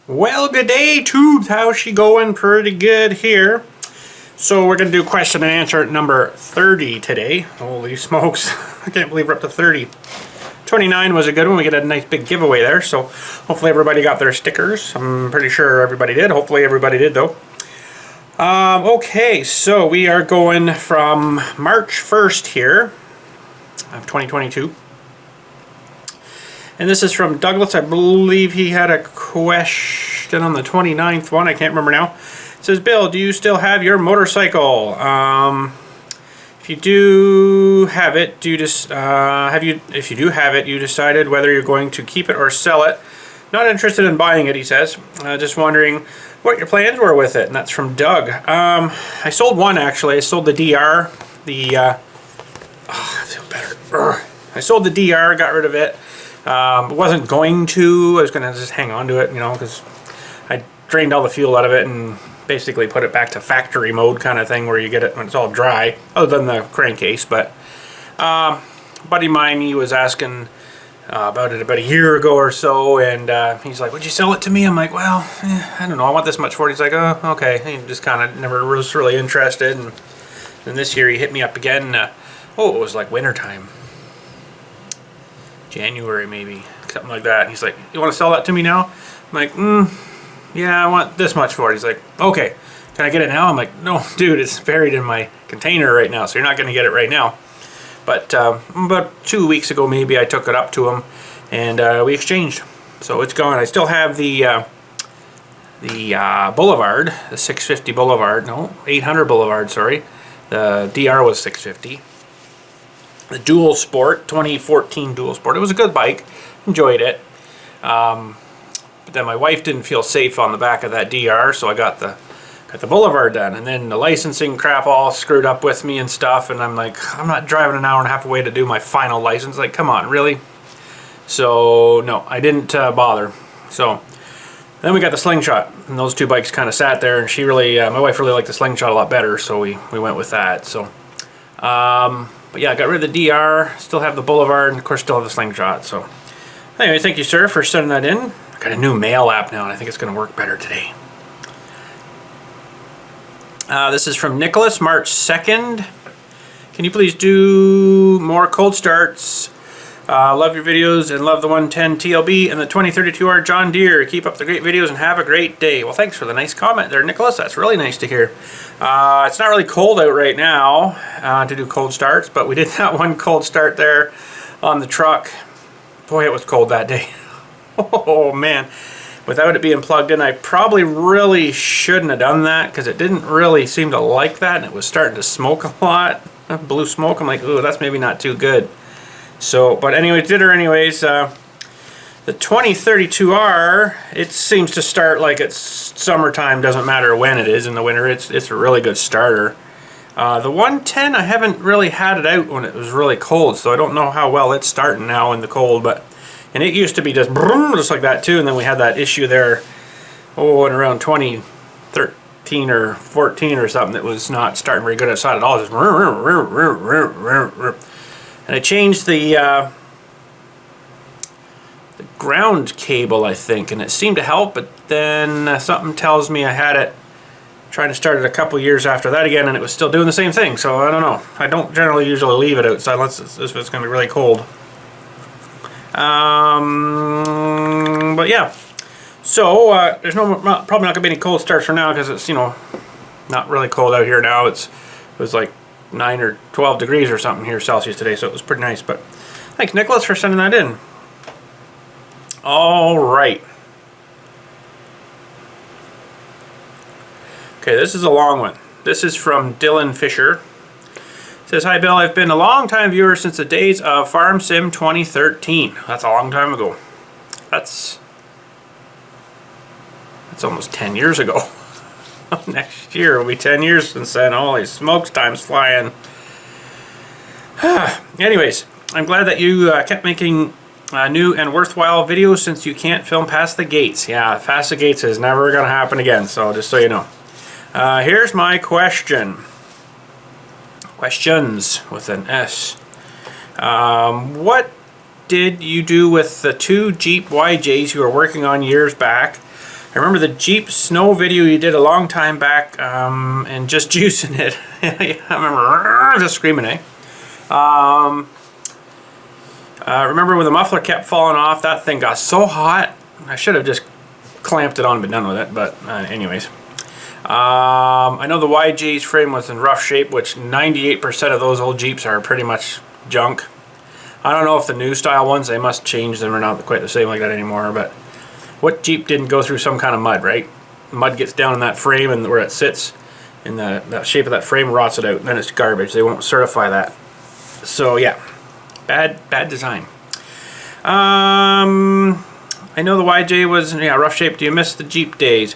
Well, good day, tubes. How's she going? Pretty good here. So we're going to do question and answer number 30 today. Holy smokes. I can't believe we're up to 30. 29 was a good one. We get a nice big giveaway there. So hopefully everybody got their stickers. I'm pretty sure everybody did. Hopefully everybody did, though. Okay, so we are going from March 1st here of 2022. And this is from Douglas. I believe he had a question on the 29th one. I can't remember now. It says, Bill, do you still have your motorcycle? If you do have it, if you do have it, you decided whether you're going to keep it or sell it. Not interested in buying it, he says. Just wondering what your plans were with it. And that's from Doug. I sold one, actually. I sold the DR. I feel better. I sold the DR, got rid of it. Wasn't going to. I was going to just hang on to it, you know, because I drained all the fuel out of it and basically put it back to factory mode kind of thing where you get it when it's all dry, other than the crankcase. But buddy of mine, he was asking about it about a year ago or so, and he's like, would you sell it to me? I'm like, well, I don't know, I want this much for it. He's like, oh, okay. He just kind of never was really interested, and then this year he hit me up again. It was like wintertime. January maybe, something like that. And he's like, you want to sell that to me now? I'm like, yeah, I want this much for it. He's like, okay, can I get it now? I'm like, no, dude, it's buried in my container right now, so you're not going to get it right now. But about 2 weeks ago maybe I took it up to him, and we exchanged. So it's gone. I still have the Boulevard, the 650 Boulevard, no, 800 Boulevard, sorry. The DR was 650. The Dual Sport, 2014 Dual Sport. It was a good bike. Enjoyed it. But then my wife didn't feel safe on the back of that DR, so I got the Boulevard done. And then the licensing crap all screwed up with me and stuff, and I'm like, I'm not driving an hour and a half away to do my final license. Like, come on, really? So, no, I didn't bother. So, then we got the Slingshot, and those two bikes kind of sat there, and she really, my wife really liked the Slingshot a lot better, so we went with that. So, but yeah, I got rid of the DR, still have the Boulevard, and of course still have the Slingshot. So anyway, thank you, sir, for sending that in. I got a new mail app now, and I think it's going to work better today. This is from Nicholas, March 2nd. Can you please do more cold starts? Love your videos and love the 110 TLB and the 2032R John Deere. Keep up the great videos and have a great day. Well, thanks for the nice comment there, Nicholas. That's really nice to hear. It's not really cold out right now to do cold starts, but we did that one cold start there on the truck. Boy, it was cold that day. Oh, man. Without it being plugged in, I probably really shouldn't have done that because it didn't really seem to like that, and it was starting to smoke a lot. Blue smoke. I'm like, ooh, that's maybe not too good. So, but anyways, did her anyways. The 2032R, it seems to start like it's summertime, doesn't matter when it is in the winter. It's a really good starter. The 110, I haven't really had it out when it was really cold, so I don't know how well it's starting now in the cold. And it used to be just like that too, and then we had that issue there, in around 2013 or 14 or something, that was not starting very good outside at all. Just and I changed the ground cable, I think, and it seemed to help, but then something tells me I had it trying to start it a couple years after that again, and it was still doing the same thing, so I don't know. I don't generally usually leave it outside unless it's going to be really cold. But yeah, so there's probably not going to be any cold starts for now because it's, not really cold out here now. It was like 9 or 12 degrees or something here Celsius today, so it was pretty nice. But thanks, Nicholas, for sending that in. All right. Okay, this is a long one. This is from Dylan Fisher. It says, hi, Bill. I've been a long-time viewer since the days of Farm Sim 2013. That's a long time ago. That's almost 10 years ago. Next year will be 10 years since then. Holy smokes, time's flying. Anyways, I'm glad that you kept making new and worthwhile videos since you can't film past the gates. Yeah, past the gates is never going to happen again, so just so you know. Here's my question. Questions with an S. What did you do with the two Jeep YJs you were working on years back? I remember the Jeep snow video you did a long time back, and just juicing it. I remember just screaming, eh? Remember when the muffler kept falling off, that thing got so hot. I should have just clamped it on and been done with it, but anyways. I know the YG's frame was in rough shape, which 98% of those old Jeeps are pretty much junk. I don't know if the new style ones, they must change them or not quite the same like that anymore, but what Jeep didn't go through some kind of mud, right? Mud gets down in that frame and where it sits, and the shape of that frame rots it out, and then it's garbage. They won't certify that. So yeah, bad design. I know the YJ was in rough shape. Do you miss the Jeep days?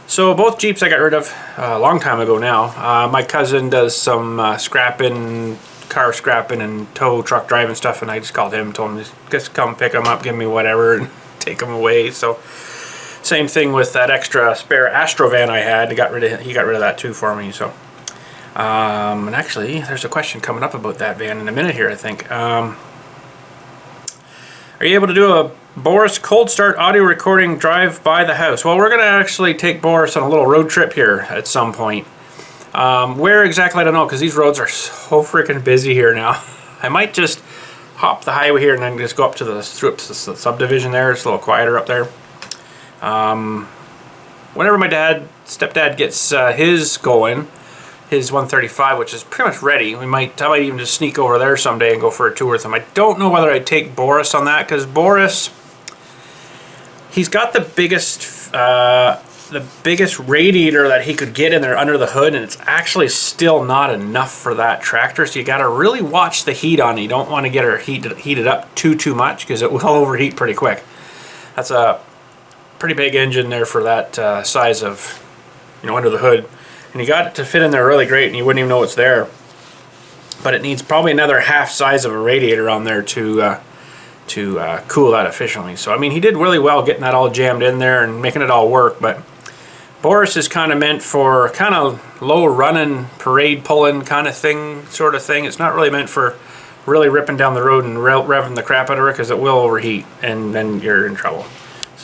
So both Jeeps I got rid of a long time ago now. My cousin does some scrapping, car scrapping and tow truck driving stuff, and I just called him, told him just come pick them up, give me whatever, and take them away. So same thing with that extra spare Astro van I had. He got rid of that too for me. So and actually there's a question coming up about that van in a minute here, I think. Are you able to do a Boris cold start audio recording drive by the house? Well, we're gonna actually take Boris on a little road trip here at some point. Where exactly I don't know, because these roads are so freaking busy here now. I might just hop the highway here and then just go up to the subdivision there. It's a little quieter up there. Whenever my stepdad gets his going, his 135, which is pretty much ready, I might even just sneak over there someday and go for a tour with him. I don't know whether I'd take Boris on that, because Boris, he's got the biggest radiator that he could get in there under the hood, and it's actually still not enough for that tractor. So you got to really watch the heat on it. You don't want to get her heated up too much, because it will overheat pretty quick. That's a pretty big engine there for that size of, under the hood. And you got it to fit in there really great, and you wouldn't even know it's there. But it needs probably another half size of a radiator on there to cool that efficiently. So I mean, he did really well getting that all jammed in there and making it all work. But Boris is kind of meant for kind of low running, parade pulling kind of thing, sort of thing. It's not really meant for really ripping down the road and revving the crap out of her, because it will overheat and then you're in trouble.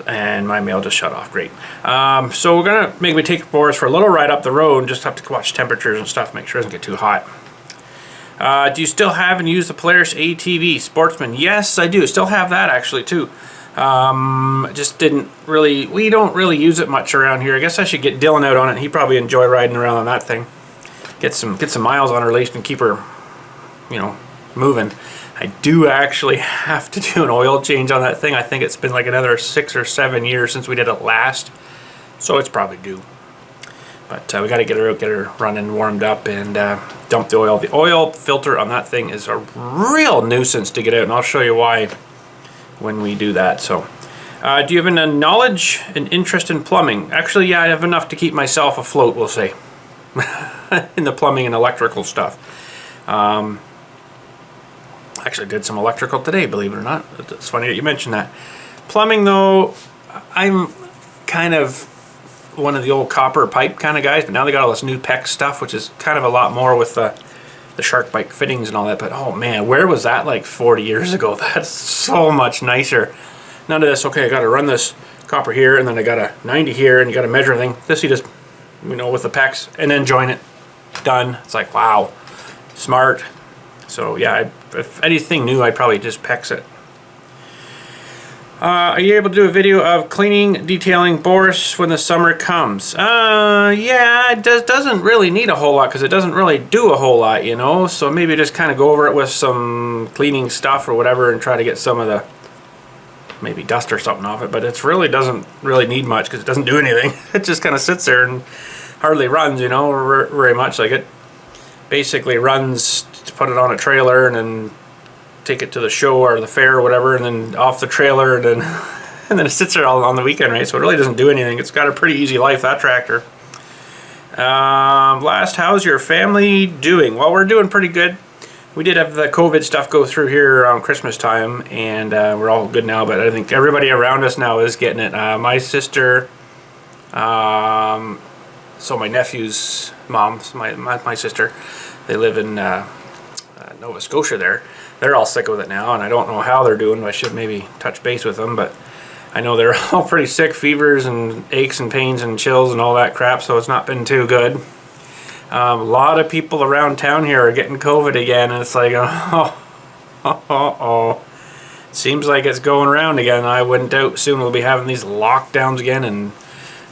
And my mail just shut off. Great. So we're gonna maybe take Boris for a little ride up the road and just have to watch temperatures and stuff, make sure it doesn't get too hot. Do you still have and use the Polaris ATV Sportsman? Yes, I do. Still have that actually too. Just didn't really. We don't really use it much around here. I guess I should get Dylan out on it. He'd probably enjoy riding around on that thing. Get some miles on her at least and keep her, moving. I do actually have to do an oil change on that thing. I think it's been like another 6 or 7 years since we did it last, so it's probably due. But we got to get her out, get her running, warmed up, and dump the oil. The oil filter on that thing is a real nuisance to get out, and I'll show you why when we do that. So, do you have any knowledge and interest in plumbing? Actually, yeah, I have enough to keep myself afloat, we'll say, in the plumbing and electrical stuff. Actually did some electrical today, believe it or not. It's funny that you mentioned that. Plumbing, though, I'm kind of one of the old copper pipe kind of guys, but now they got all this new PEX stuff, which is kind of a lot more with the shark bite fittings and all that. But oh man, where was that like 40 years ago? That's so much nicer. None of this, okay, I got to run this copper here, and then I got a 90 here, and you got to measure everything. This you just, with the PEX, and then join it. Done. It's like, wow, smart. So yeah, if anything new, I'd probably just PEX it. Are you able to do a video of cleaning, detailing Boris when the summer comes? Yeah, it doesn't really need a whole lot, because it doesn't really do a whole lot, So maybe just kind of go over it with some cleaning stuff or whatever, and try to get some of the maybe dust or something off it. But it really doesn't really need much, because it doesn't do anything. It just kind of sits there and hardly runs, very much. Like it basically runs to put it on a trailer and then take it to the show or the fair or whatever, and then off the trailer, and then it sits there all on the weekend, right? So it really doesn't do anything. It's got a pretty easy life, that tractor. Last, how's your family doing? Well, we're doing pretty good. We did have the COVID stuff go through here around Christmas time, and we're all good now, but I think everybody around us now is getting it. My sister, so my nephew's mom, my sister, they live in Nova Scotia there. They're all sick with it now, and I don't know how they're doing, but I should maybe touch base with them. But I know they're all pretty sick, fevers and aches and pains and chills and all that crap, so it's not been too good. A lot of people around town here are getting COVID again, and it's like, oh. Seems like it's going around again. I wouldn't doubt soon we'll be having these lockdowns again, and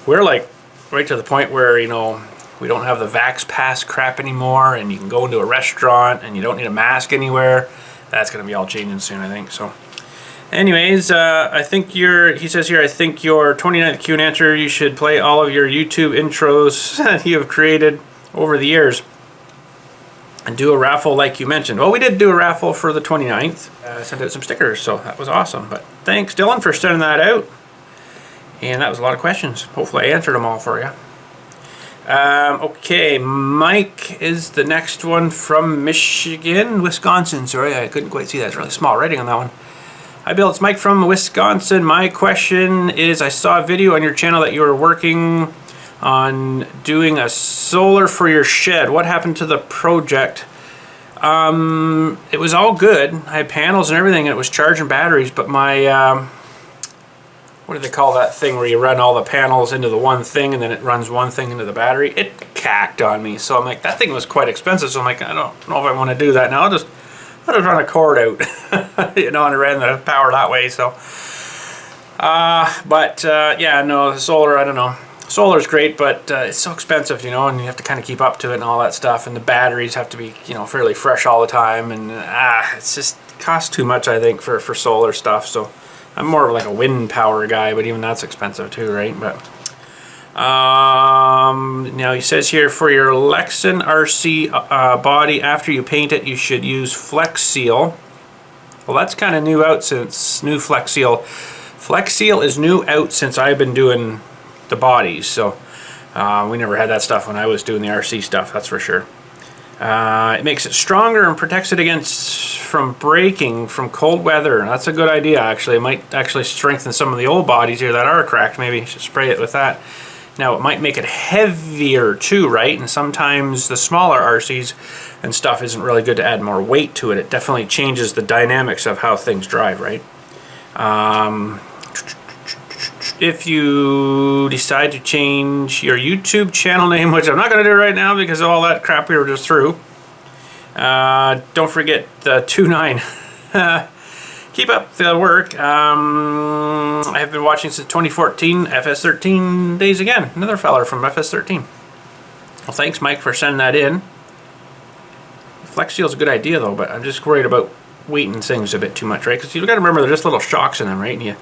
we're like right to the point where, you know, we don't have the Vax Pass crap anymore, and you can go into a restaurant and you don't need a mask anywhere. That's going to be all changing soon, I think. So anyways, I think he says here, I think your 29th Q and answer, you should play all of your YouTube intros that you have created over the years and do a raffle like you mentioned. Well, we did do a raffle for the 29th. Sent out some stickers, so that was awesome. But thanks, Dylan, for sending that out. And that was a lot of questions. Hopefully I answered them all for you. Okay, Mike is the next one from Wisconsin. Sorry, I couldn't quite see that. It's really small writing on that one. Hi Bill, it's Mike from Wisconsin. My question is, I saw a video on your channel that you were working on doing a solar for your shed. What happened to the project? It was all good. I had panels and everything, and it was charging batteries, but my, what do they call that thing where you run all the panels into the one thing and then it runs one thing into the battery? It cacked on me. So I'm like, that thing was quite expensive, so I'm like, I don't know if I want to do that now. I'll just run a cord out, you know, and I ran the power that way. So, yeah, no, the solar, I don't know. Solar's great, but it's so expensive, you know, and you have to kind of keep up to it and all that stuff, and the batteries have to be, you know, fairly fresh all the time, and it's just costs too much, I think, for solar stuff. So I'm more of like a wind power guy, but even that's expensive too, right? But now he says here, for your Lexan RC body, after you paint it, you should use Flex Seal. Well, that's kind of new out since new Flex Seal. Flex Seal is new out since I've been doing the bodies, so we never had that stuff when I was doing the RC stuff, that's for sure. It makes it stronger and protects it from breaking from cold weather. That's a good idea, actually. It might actually strengthen some of the old bodies here that are cracked. Maybe you should spray it with that. Now, it might make it heavier too, right? And sometimes the smaller RCs and stuff isn't really good to add more weight to it. It definitely changes the dynamics of how things drive, right? If you decide to change your YouTube channel name, which I'm not going to do right now because of all that crap we were just through, don't forget the 29. Keep up the work. I have been watching since 2014, FS13 days again. Another feller from FS13. Well, thanks, Mike, for sending that in. Flex Seal's a good idea, though, but I'm just worried about weighting things a bit too much, right? Because you've got to remember there's just little shocks in them, right? And you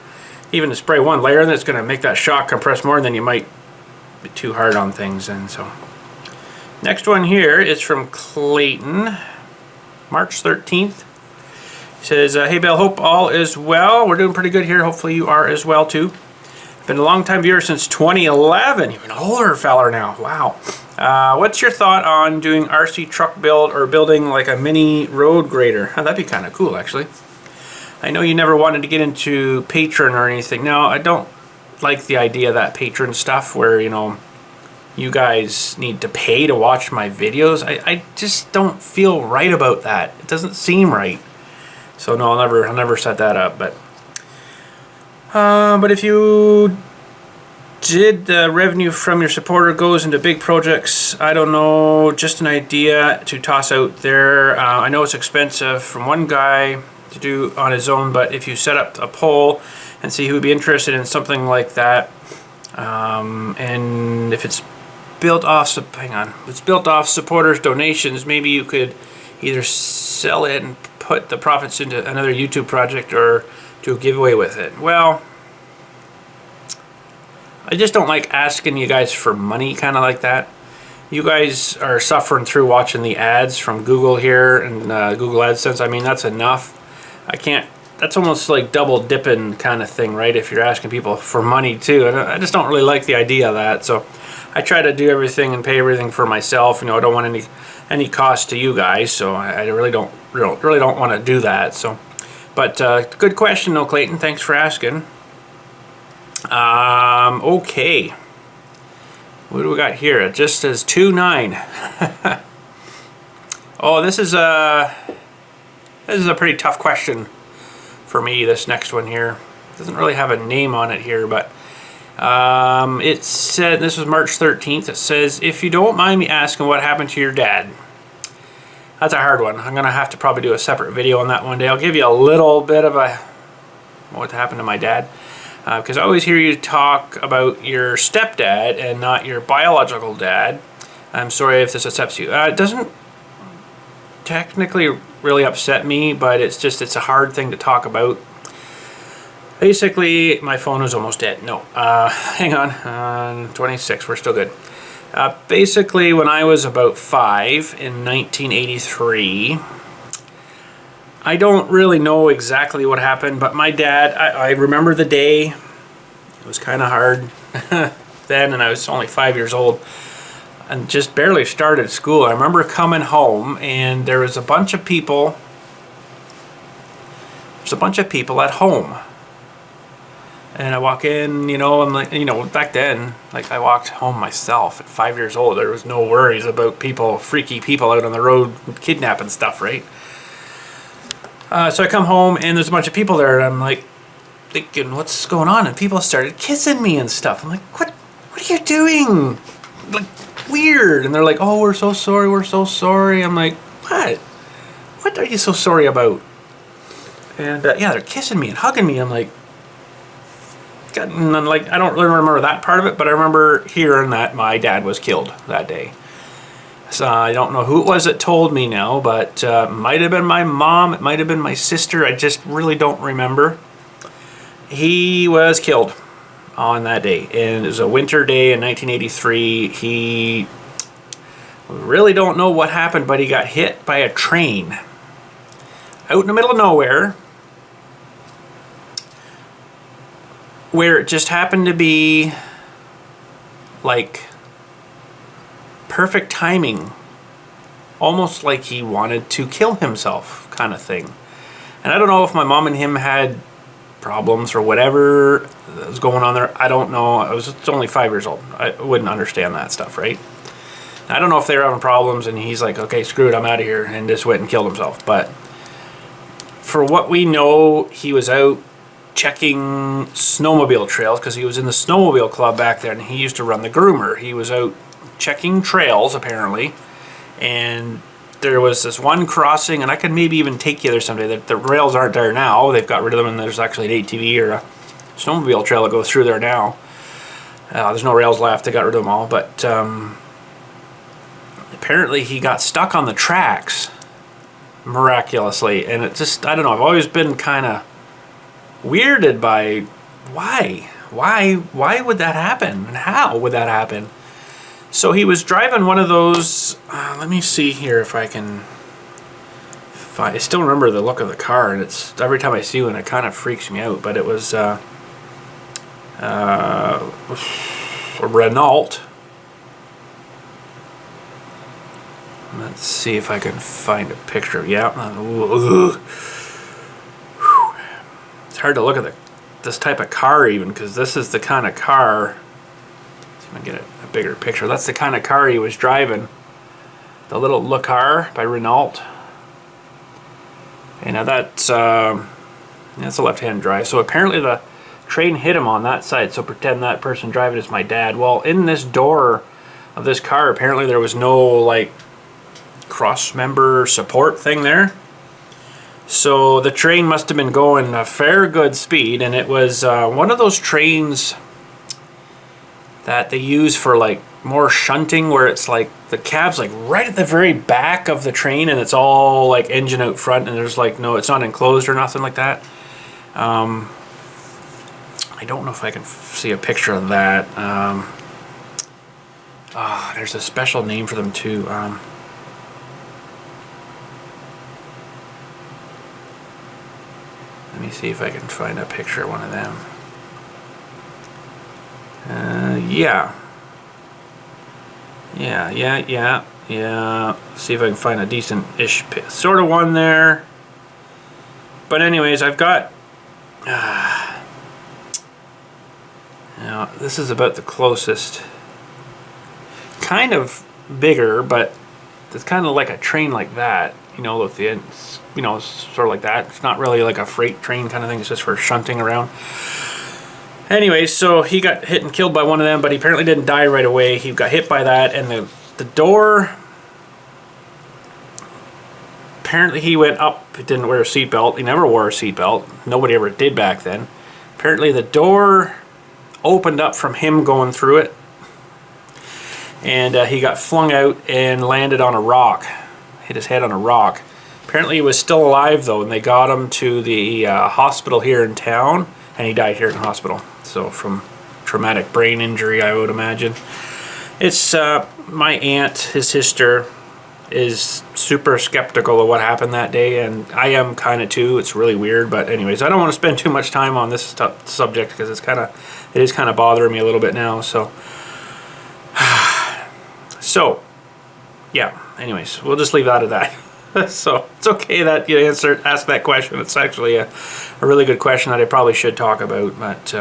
even to spray one layer, then it's going to make that shock compress more, and then you might be too hard on things. And so, next one here is from Clayton, March 13th. He says, hey Bill, hope all is well. We're doing pretty good here. Hopefully you are as well too. Been a long time viewer since 2011. Even older feller now. Wow. What's your thought on doing RC truck build or building like a mini road grader? Oh, that'd be kind of cool, actually. I know you never wanted to get into Patreon or anything. No, I don't like the idea of that Patreon stuff where, you know, you guys need to pay to watch my videos. I just don't feel right about that. It doesn't seem right. So no, I'll never set that up. But if you did, the revenue from your supporter goes into big projects, I don't know, just an idea to toss out there. I know it's expensive from one guy to do on his own, but if you set up a poll and see who would be interested in something like that, and if it's built off supporters' donations, maybe you could either sell it and put the profits into another YouTube project or do a giveaway with it. Well, I just don't like asking you guys for money kind of like that. You guys are suffering through watching the ads from Google here and Google AdSense. I mean, that's enough. I can't, that's almost like double dipping kind of thing, right? If you're asking people for money too. I just don't really like the idea of that. So I try to do everything and pay everything for myself. You know, I don't want any cost to you guys. So I really don't want to do that. So, but good question though, Clayton. Thanks for asking. Okay. What do we got here? It just says 2.9. Oh, this is a pretty tough question for me, this next one here. doesn't really have a name on it here, but it said, this was March 13th, it says, if you don't mind me asking what happened to your dad. That's a hard one. I'm going to have to probably do a separate video on that one day. I'll give you a little bit of a what happened to my dad. Because I always hear you talk about your stepdad and not your biological dad. I'm sorry if this upsets you. It doesn't technically really upset me, but it's a hard thing to talk about. Basically, my phone was almost dead. No, hang on, 26, we're still good. Basically, when I was about 5 in 1983, I don't really know exactly what happened, but my dad, I remember the day. It was kind of hard then, and I was only 5 years old and just barely started school. I remember coming home, and there was a bunch of people. There's a bunch of people at home. And I walk in, you know, I'm like, you know, back then, like I walked home myself at 5 years old. There was no worries about people, freaky people out on the road kidnapping stuff, right? So I come home and there's a bunch of people there, and I'm like thinking, what's going on? And people started kissing me and stuff. I'm like, what are you doing? Like, weird. And they're like, oh, we're so sorry, we're so sorry. I'm like, what are you so sorry about? And yeah, they're kissing me and hugging me. I'm like, and like, I don't really remember that part of it, but I remember hearing that my dad was killed that day. So I don't know who it was that told me now, but it might have been my mom, it might have been my sister, I just really don't remember. He was killed on that day, and it was a winter day in 1983. We really don't know what happened, but he got hit by a train out in the middle of nowhere, where it just happened to be like perfect timing, almost like he wanted to kill himself kind of thing. And I don't know if my mom and him had problems or whatever was going on there. I don't know. I was only 5 years old. I wouldn't understand that stuff, right? I don't know if they were having problems and he's like, okay, screw it, I'm out of here, and just went and killed himself. But for what we know, he was out checking snowmobile trails, because he was in the snowmobile club back there, and he used to run the groomer. He was out checking trails apparently, and there was this one crossing, and I could maybe even take you there someday. The rails aren't there now, they've got rid of them, and there's actually an ATV or a snowmobile trail that goes through there now. There's no rails left, they got rid of them all, but apparently he got stuck on the tracks miraculously, and it just, I don't know, I've always been kind of weirded by why would that happen, and how would that happen? So he was driving one of those, let me see here if I can find, I still remember the look of the car, and it's, every time I see one it kind of freaks me out, but it was a Renault. Let's see if I can find a picture of, yeah, it's hard to look at this type of car even, because this is the kind of car, see if I can get a bigger picture, that's the kind of car he was driving, the little Le Car by Renault. And now that's a left-hand drive, so apparently the train hit him on that side, so pretend that person driving is my dad. Well, in this door of this car, apparently there was no like cross-member support thing there. So the train must have been going a fair good speed, and it was one of those trains that they use for like more shunting, where it's like the cab's like right at the very back of the train, and it's all like engine out front, and there's like no, it's not enclosed or nothing like that. I don't know if I can see a picture of that. There's a special name for them too. Let me see if I can find a picture of one of them. Yeah. See if I can find a decent-ish sort of one there. But anyways, I've got... now, this is about the closest. Kind of bigger, but it's kind of like a train like that. you know, with the, you know, sort of like that. It's not really like a freight train kind of thing. It's just for shunting around. Anyway, so he got hit and killed by one of them, but he apparently didn't die right away. He got hit by that, and the door, apparently he went up. He didn't wear a seatbelt. He never wore a seatbelt. Nobody ever did back then. Apparently the door opened up from him going through it, and he got flung out and landed on a rock. Hit his head on a rock. Apparently he was still alive though, and they got him to the hospital here in town, and he died here in the hospital. So from traumatic brain injury, I would imagine. It's my aunt, his sister, is super skeptical of what happened that day, and I am kind of too. It's really weird, but anyways, I don't want to spend too much time on this subject because it is kind of bothering me a little bit now. So, yeah. Anyways, we'll just leave that at that. So it's okay that you asked that question. It's actually a really good question that I probably should talk about. But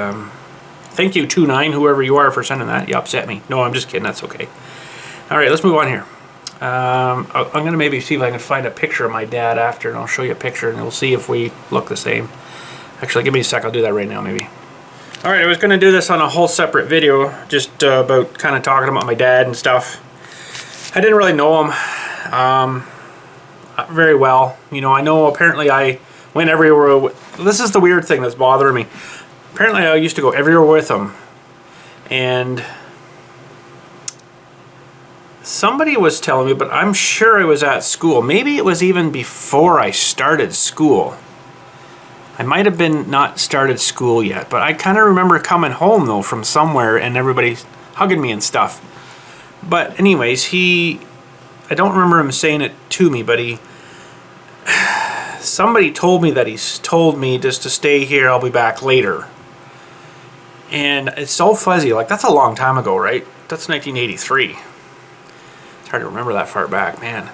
thank you, 29, whoever you are, for sending that. You upset me. No, I'm just kidding. That's okay. All right, let's move on here. I'm going to maybe see if I can find a picture of my dad after, and I'll show you a picture, and we'll see if we look the same. Actually, give me a sec. I'll do that right now, maybe. All right, I was going to do this on a whole separate video, just about kind of talking about my dad and stuff. I didn't really know him very well. You know, I know apparently I went everywhere. This is the weird thing that's bothering me. Apparently I used to go everywhere with him, and somebody was telling me, but I'm sure I was at school. Maybe it was even before I started school. I might have been not started school yet, but I kind of remember coming home though from somewhere and everybody hugging me and stuff. But anyways, I don't remember him saying it to me, but somebody told me that he's told me just to stay here, I'll be back later. And it's so fuzzy, like that's a long time ago, right? That's 1983. It's hard to remember that far back, man.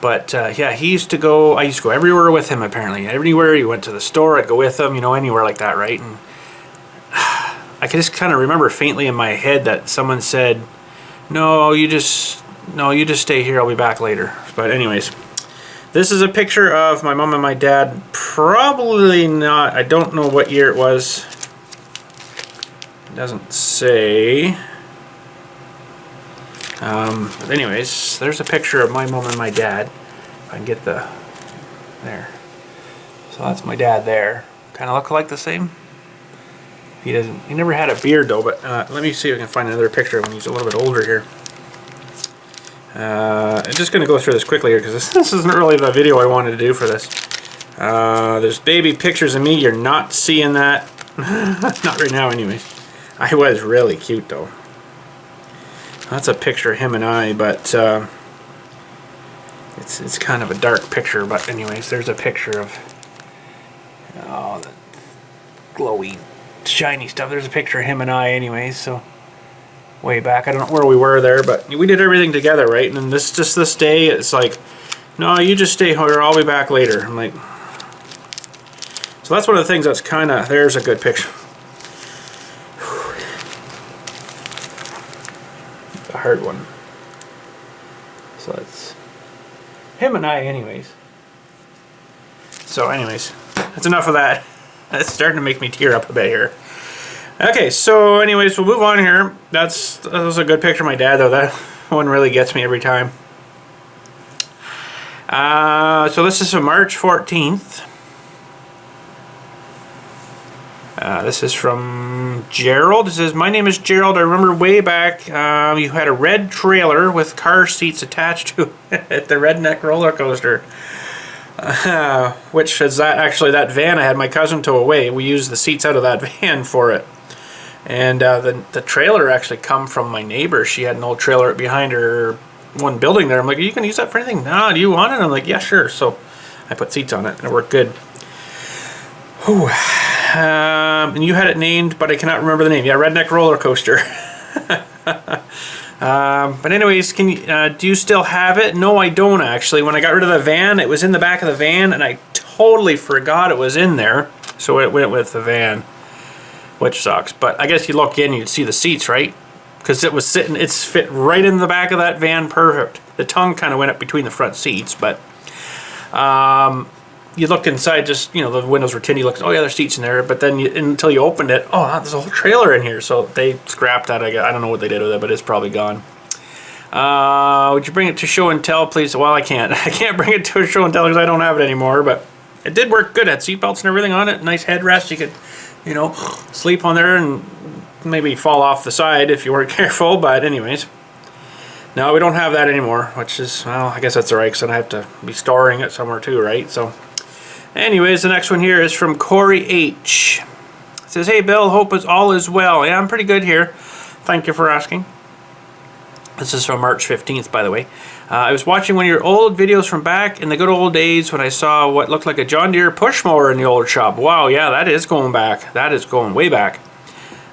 But yeah, I used to go everywhere with him apparently. Everywhere, he went to the store, I'd go with him, you know, anywhere like that, right? And I can just kind of remember faintly in my head that someone said, no, you just stay here, I'll be back later. But anyways, this is a picture of my mom and my dad. Probably not, I don't know what year it was. It doesn't say. But anyways, there's a picture of my mom and my dad. If I can get there. So that's my dad there. Kind of look like the same. He never had a beard though, but let me see if I can find another picture when he's a little bit older here. I'm just going to go through this quickly here because this isn't really the video I wanted to do for this. There's baby pictures of me. You're not seeing that. Not right now anyways. I was really cute though. That's a picture of him and I, but it's kind of a dark picture. But anyways, there's a picture of the glowy, shiny stuff. There's a picture of him and I anyways, so way back. I don't know where we were there, but we did everything together, right? And then this day, it's like, no, you just stay here, I'll be back later. I'm like, so that's one of the things that's kind of, there's a good picture. A hard one. So it's him and I anyways. So anyways, that's enough of that. That's starting to make me tear up a bit here. Okay, so anyways, we'll move on here. That was a good picture of my dad though. That one really gets me every time. So this is from March 14th. This is from Gerald. It says, my name is Gerald. I remember way back you had a red trailer with car seats attached to it at the Redneck roller coaster. Which is that van I had my cousin tow away. We used the seats out of that van for it. And the trailer actually come from my neighbor. She had an old trailer behind her one building there. I'm like, you can use that for anything? Nah, do you want it? I'm like, yeah, sure. So I put seats on it and it worked good. Whew. And you had it named, but I cannot remember the name. Yeah, Redneck roller coaster. But anyways, do you still have it? No, I don't actually. When I got rid of the van, it was in the back of the van, and I totally forgot it was in there. So it went with the van, which sucks. But I guess you look in, you'd see the seats, right? Because it's fit right in the back of that van, perfect. The tongue kind of went up between the front seats, but You look inside, just, you know, the windows were tinny. You look, oh yeah, there's seats in there. But then until you opened it, oh, there's a whole trailer in here. So they scrapped that. I don't know what they did with it, but it's probably gone. Would you bring it to show and tell, please? Well, I can't. I can't bring it to a show and tell because I don't have it anymore. But it did work good. It had seatbelts and everything on it. Nice headrest. You could, you know, sleep on there and maybe fall off the side if you weren't careful. But anyways, no, we don't have that anymore, which is, well, I guess that's all right because I have to be storing it somewhere too, right? So anyways, the next one here is from Corey H. It says, hey Bill, hope all is well. Yeah, I'm pretty good here. Thank you for asking. This is from March 15th, by the way. I was watching one of your old videos from back in the good old days when I saw what looked like a John Deere push mower in the old shop. Wow, yeah, that is going back. That is going way back.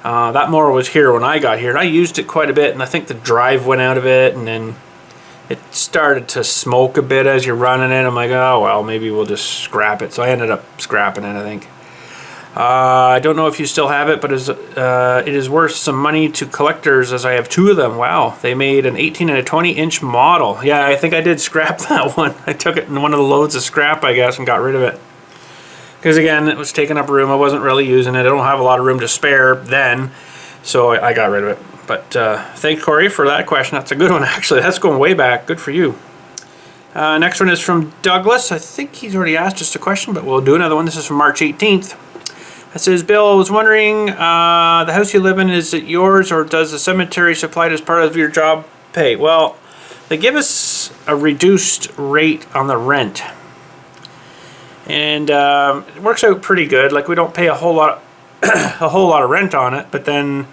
That mower was here when I got here, and I used it quite a bit, and I think the drive went out of it, and then it started to smoke a bit as you're running it. I'm like, oh, well, maybe we'll just scrap it. So I ended up scrapping it, I think. I don't know if you still have it, but it is worth some money to collectors as I have 2 of them. Wow, they made an 18 and a 20-inch model. Yeah, I think I did scrap that one. I took it in one of the loads of scrap, I guess, and got rid of it. Because again, it was taking up room. I wasn't really using it. I don't have a lot of room to spare then, so I got rid of it. But thanks, Corey, for that question. That's a good one, actually. That's going way back. Good for you. Next one is from Douglas. I think he's already asked us a question, but we'll do another one. This is from March 18th. It says, Bill, I was wondering, the house you live in, is it yours or does the cemetery supply it as part of your job pay? Well, they give us a reduced rate on the rent. And it works out pretty good. Like, we don't pay a whole lot of rent on it, but then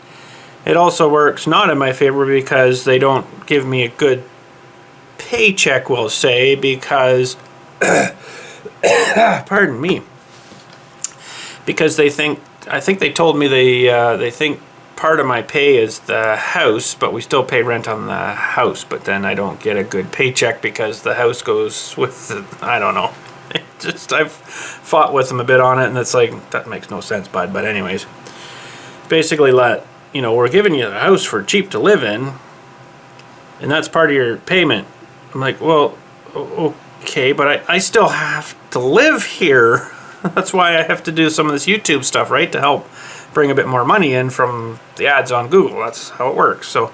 it also works not in my favor because they don't give me a good paycheck, we'll say, because pardon me. Because they think, I think they told me they think part of my pay is the house, but we still pay rent on the house, but then I don't get a good paycheck because the house goes with the, I don't know. It just, I've fought with them a bit on it, and it's like, that makes no sense, bud. But anyways, basically you know, we're giving you the house for cheap to live in, and that's part of your payment. I'm like, well, okay, but I still have to live here. That's why I have to do some of this YouTube stuff, right? To help bring a bit more money in from the ads on Google. That's how it works. So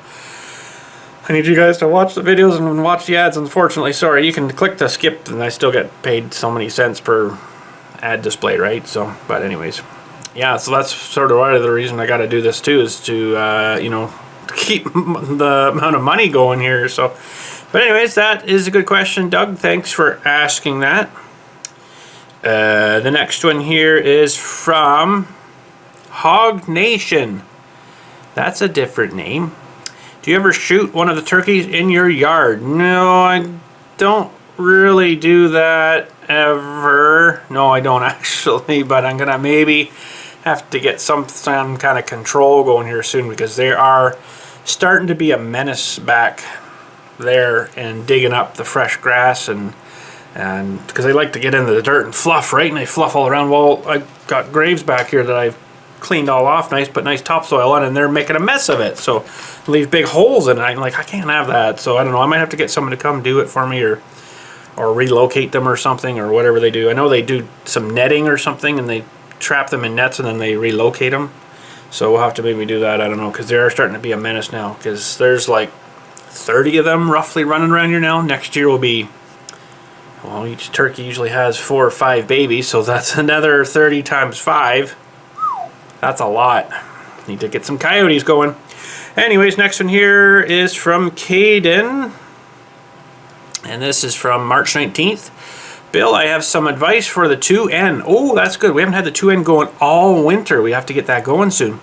I need you guys to watch the videos and watch the ads. Unfortunately, sorry, you can click the skip and I still get paid so many cents per ad display, right? So, but anyways, yeah, so that's sort of part of the reason I got to do this too, is to, you know, keep the amount of money going here. So, but anyways, that is a good question, Doug. Thanks for asking that. The next one here is from Hog Nation. That's a different name. Do you ever shoot one of the turkeys in your yard? No, I don't really do that ever. No, I don't actually, but I'm gonna maybe have to get some kind of control going here soon because they are starting to be a menace back there and digging up the fresh grass and because they like to get into the dirt and fluff, right? And they fluff all around. Well, I've got graves back here that I've cleaned all off nice, put nice topsoil on, and they're making a mess of it. So leave big holes in it. I'm like, I can't have that. So I don't know. I might have to get someone to come do it for me, or relocate them or something, or whatever they do. I know they do some netting or something, and they trap them in nets and then they relocate them. So we'll have to maybe do that. I don't know, because they are starting to be a menace now. Because there's like 30 of them roughly running around here now. Next year will be, well, each turkey usually has 4 or 5 babies, so that's another 30 times 5. That's a lot. Need to get some coyotes going. Anyways, next one here is from Caden. And this is from March 19th. Bill, I have some advice for the 2N. Oh, that's good. We haven't had the 2N going all winter. We have to get that going soon.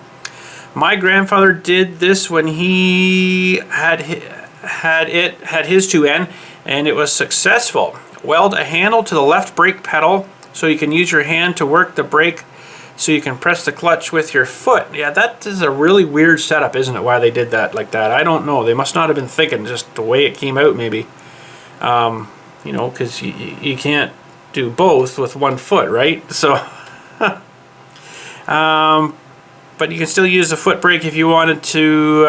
My grandfather did this when he had his 2N, and it was successful. Weld a handle to the left brake pedal so you can use your hand to work the brake so you can press the clutch with your foot. Yeah, that is a really weird setup, isn't it, why they did that like that? I don't know. They must not have been thinking, just the way it came out maybe. You know, because you can't do both with one foot, right? So, but but you can still use the foot brake if you wanted to,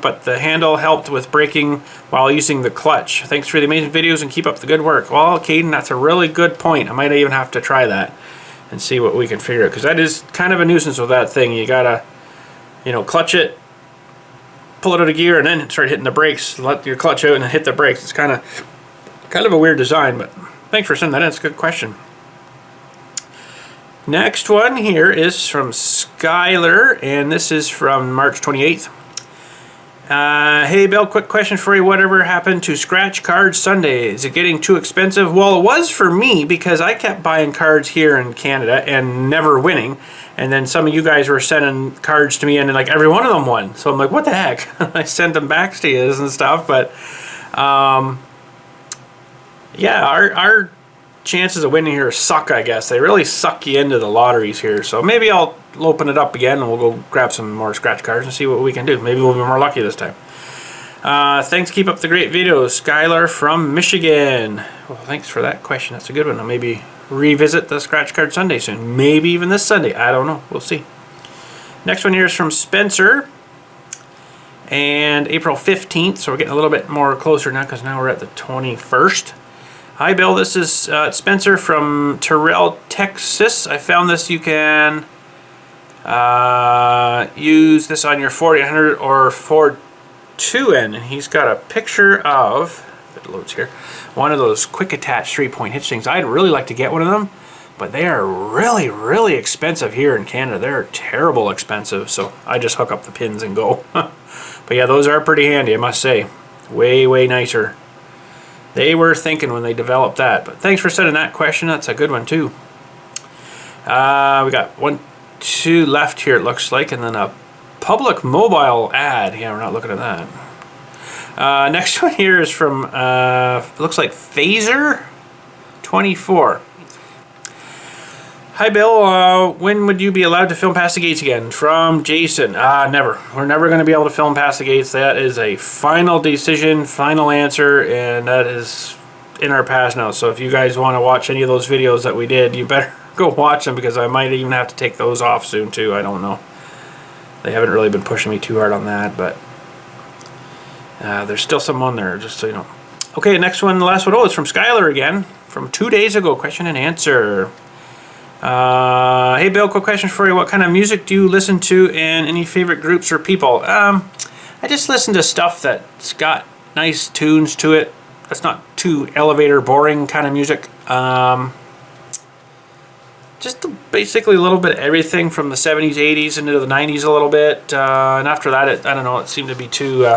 but the handle helped with braking while using the clutch. Thanks for the amazing videos and keep up the good work. Well, Caden, that's a really good point. I might even have to try that and see what we can figure out, because that is kind of a nuisance with that thing. You gotta, you know, clutch it, pull it out of gear, and then start hitting the brakes. Let your clutch out and then hit the brakes. It's kind of a weird design, but thanks for sending that in. It's a good question. Next one here is from Skylar, and this is from March 28th. Hey Bill, quick question for you. Whatever happened to scratch cards Sunday? Is it getting too expensive? Well, it was for me, because I kept buying cards here in Canada and never winning. And then some of you guys were sending cards to me, and like every one of them won. So I'm like, what the heck? I sent them back to you and stuff. But yeah, our chances of winning here suck, I guess. They really suck you into the lotteries here. So maybe I'll open it up again and we'll go grab some more scratch cards and see what we can do. Maybe we'll be more lucky this time. Thanks, keep up the great videos. Skylar from Michigan. Well, thanks for that question. That's a good one. I'll maybe revisit the scratch card Sunday soon. Maybe even this Sunday. I don't know. We'll see. Next one here is from Spencer. And April 15th. So we're getting a little bit more closer now, because now we're at the 21st. Hi Bill, this is Spencer from Terrell, Texas. I found this. You can use this on your Ford 800 or Ford 2N. And he's got a picture of, if it loads here, one of those quick attach 3-point hitch things. I'd really like to get one of them, but they are really, really expensive here in Canada. They're terrible expensive, so I just hook up the pins and go. But yeah, those are pretty handy, I must say. Way, way nicer. They were thinking when they developed that. But thanks for sending that question. That's a good one too. We got 1, 2 left here, it looks like, and then a public mobile ad. Yeah, we're not looking at that. Next one here is from looks like Phaser 24. Hi Bill, when would you be allowed to film past the gates again? From Jason. Never. We're never going to be able to film past the gates. That is a final decision, final answer, and that is in our past now. So if you guys want to watch any of those videos that we did, you better go watch them, because I might even have to take those off soon too. I don't know. They haven't really been pushing me too hard on that, but there's still some on there, just so you know. Okay, next one, the last one. Oh, it's from Skylar again, from 2 days ago. Question and answer. Hey Bill, quick question for you. What kind of music do you listen to, and any favorite groups or people? I just listen to stuff that's got nice tunes to it. That's not too elevator boring kind of music. Just basically a little bit of everything from the 70s, 80s into the 90s a little bit. And after that, I don't know, it seemed to be too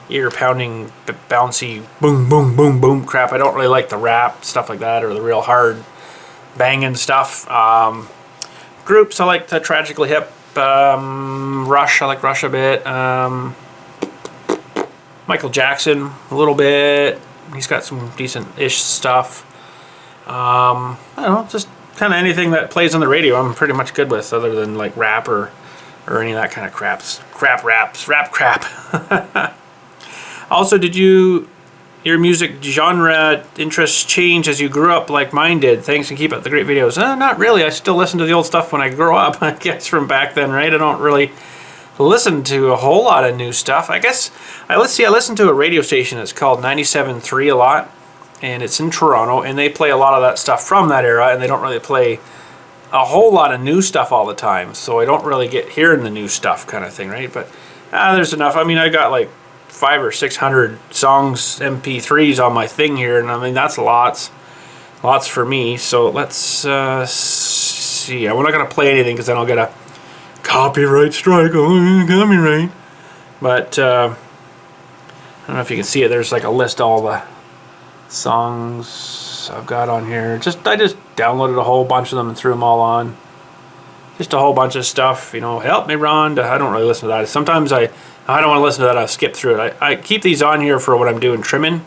ear-pounding, bouncy, boom, boom, boom, boom crap. I don't really like the rap, stuff like that, or the real hard banging stuff. Groups, I like the Tragically Hip. Rush, I like Rush a bit. Michael Jackson a little bit. He's got some decent-ish stuff. I don't know, just kind of anything that plays on the radio I'm pretty much good with, other than like rap or any of that kind of rap crap. Also, did your music genre interests change as you grew up like mine did? Thanks, and keep up the great videos. Not really. I still listen to the old stuff when I grow up, I guess, from back then, right? I don't really listen to a whole lot of new stuff. I guess, I listen to a radio station that's called 97.3 a lot, and it's in Toronto, and they play a lot of that stuff from that era, and they don't really play a whole lot of new stuff all the time, so I don't really get hearing the new stuff kind of thing, right? But there's enough. I mean, I got like 500 or 600 songs, MP3s on my thing here, and I mean, that's lots for me. So let's see. I'm not gonna play anything, because then I'll get a copyright strike. Oh, copyright. But I don't know if you can see it. There's like a list of all the songs I've got on here. I just downloaded a whole bunch of them and threw them all on. Just a whole bunch of stuff, you know. Help me, Rhonda. I don't really listen to that. Sometimes I don't want to listen to that. I'll skip through it. I keep these on here for what I'm doing trimming,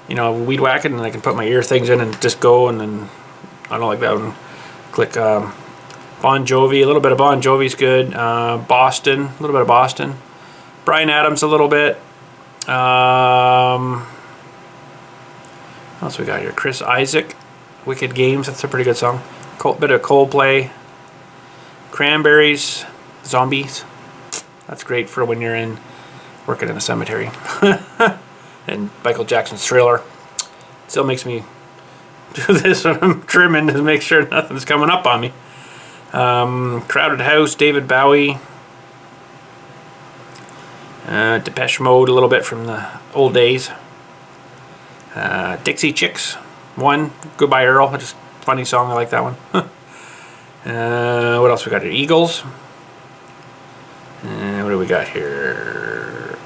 you know, weed whacking, and I can put my ear things in and just go, and then I don't like that one. Click Bon Jovi. A little bit of Bon Jovi's good. Boston. A little bit of Boston. Bryan Adams a little bit. What else we got here? Chris Isaac. Wicked Games. That's a pretty good song. Bit of Coldplay. Cranberries. Zombies. That's great for when you're working in a cemetery. And Michael Jackson's Thriller. Still makes me do this when I'm trimming to make sure nothing's coming up on me. Crowded House, David Bowie. Depeche Mode, a little bit from the old days. Dixie Chicks, one. Goodbye Earl, just funny song, I like that one. What else we got here? Eagles. What do we got here?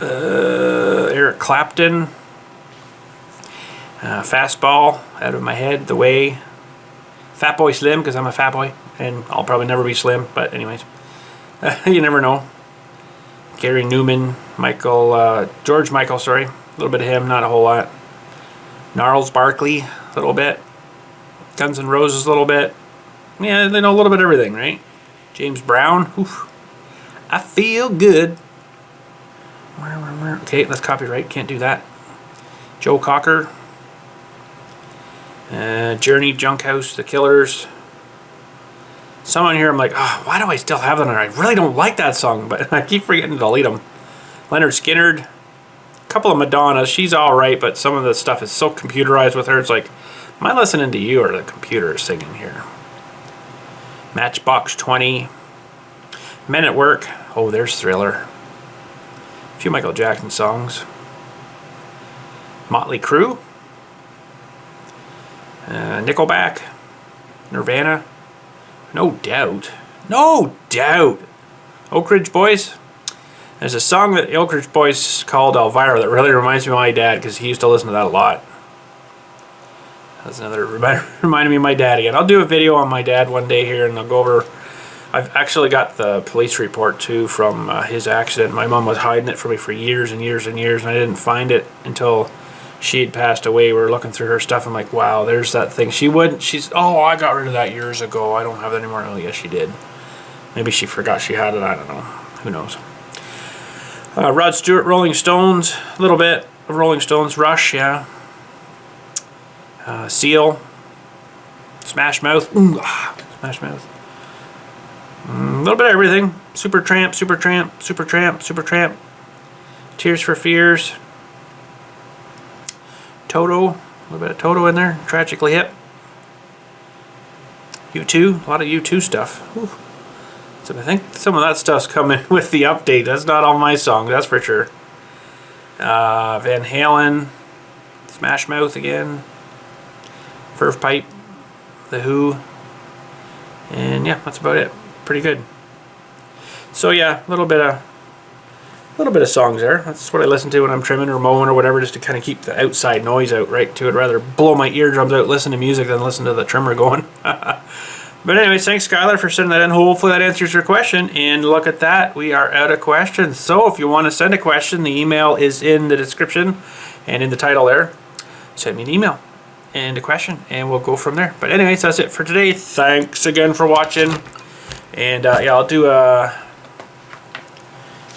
Eric Clapton. Fastball, Out of My Head, The Way. Fatboy Slim, because I'm a fat boy, and I'll probably never be slim, but anyways. You never know. Gary Newman, George Michael, sorry. A little bit of him, not a whole lot. Gnarls Barkley, a little bit. Guns N' Roses, a little bit. Yeah, they know a little bit of everything, right? James Brown, oof. I Feel Good. Okay, that's copyright, can't do that. Joe Cocker. Journey, Junkhouse, The Killers. Some on here I'm like, oh, why do I still have them? I really don't like that song, but I keep forgetting to delete them. Leonard Skinner. A couple of Madonna. She's alright, but some of the stuff is so computerized with her. It's like, am I listening to you or the computer singing here? Matchbox 20. Men at Work. Oh, there's Thriller. A few Michael Jackson songs. Motley Crue. Nickelback. Nirvana. No Doubt. No Doubt. Oak Ridge Boys. There's a song that Oak Ridge Boys called Elvira that really reminds me of my dad because he used to listen to that a lot. That's another reminding me of my dad again. I'll do a video on my dad one day here and I'll go over. I've actually got the police report too from his accident. My mom was hiding it from me for years and years and years, and I didn't find it until she had passed away. We were looking through her stuff. I'm like, wow, there's that thing. Oh, I got rid of that years ago. I don't have it anymore. Oh, yes, she did. Maybe she forgot she had it. I don't know. Who knows? Rod Stewart, Rolling Stones. A little bit of Rolling Stones. Rush, yeah. Seal. Smash Mouth. Smash Mouth. A little bit of everything. Supertramp, Supertramp, Supertramp, Supertramp. Tears for Fears. Toto, a little bit of Toto in there. Tragically Hip. U2, a lot of U2 stuff. Whew. So I think some of that stuff's coming with the update. That's not all my songs, that's for sure. Van Halen. Smash Mouth again. Verve Pipe. The Who. And yeah, that's about it. Pretty good. So yeah, a little bit of songs there. That's what I listen to when I'm trimming or mowing or whatever, just to kind of keep the outside noise out, right? Too. I'd rather blow my eardrums out, listen to music than listen to the trimmer going. But anyways, thanks Skylar for sending that in. Hopefully that answers your question. And look at that, we are out of questions. So if you want to send a question, the email is in the description and in the title there. Send me an email and a question and we'll go from there. But anyways, that's it for today. Thanks again for watching. And yeah, I'll do a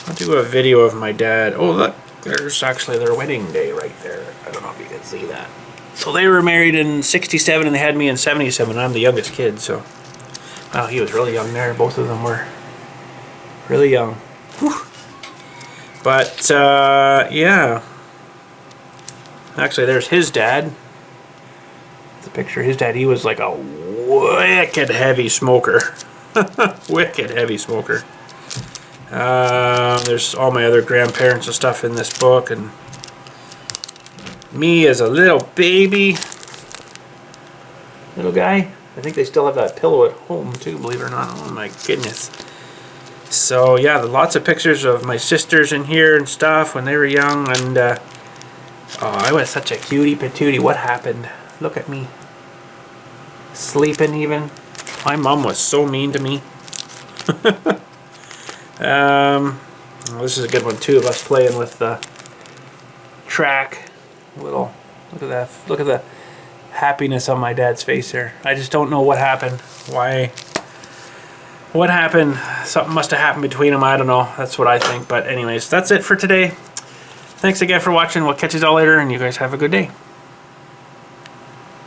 video of my dad. Oh look, there's actually their wedding day right there. I don't know if you can see that. So they were married in '67 and they had me in '77. I'm the youngest kid, so wow, he was really young there. Both of them were really young. Whew. But yeah, actually there's his dad. The picture of his dad. He was like a wicked heavy smoker. Wicked heavy smoker. There's all my other grandparents and stuff in this book, and me as a little baby, little guy. I think they still have that pillow at home too, believe it or not. Oh my goodness. So yeah, lots of pictures of my sisters in here and stuff when they were young, and oh, I was such a cutie patootie. What happened? Look at me. Sleeping even. My mom was so mean to me. Well, this is a good one too of us playing with the track. Look at that. Look at the happiness on my dad's face here. I just don't know what happened. Why? What happened? Something must have happened between them. I don't know. That's what I think. But anyways, that's it for today. Thanks again for watching. We'll catch you all later, and you guys have a good day.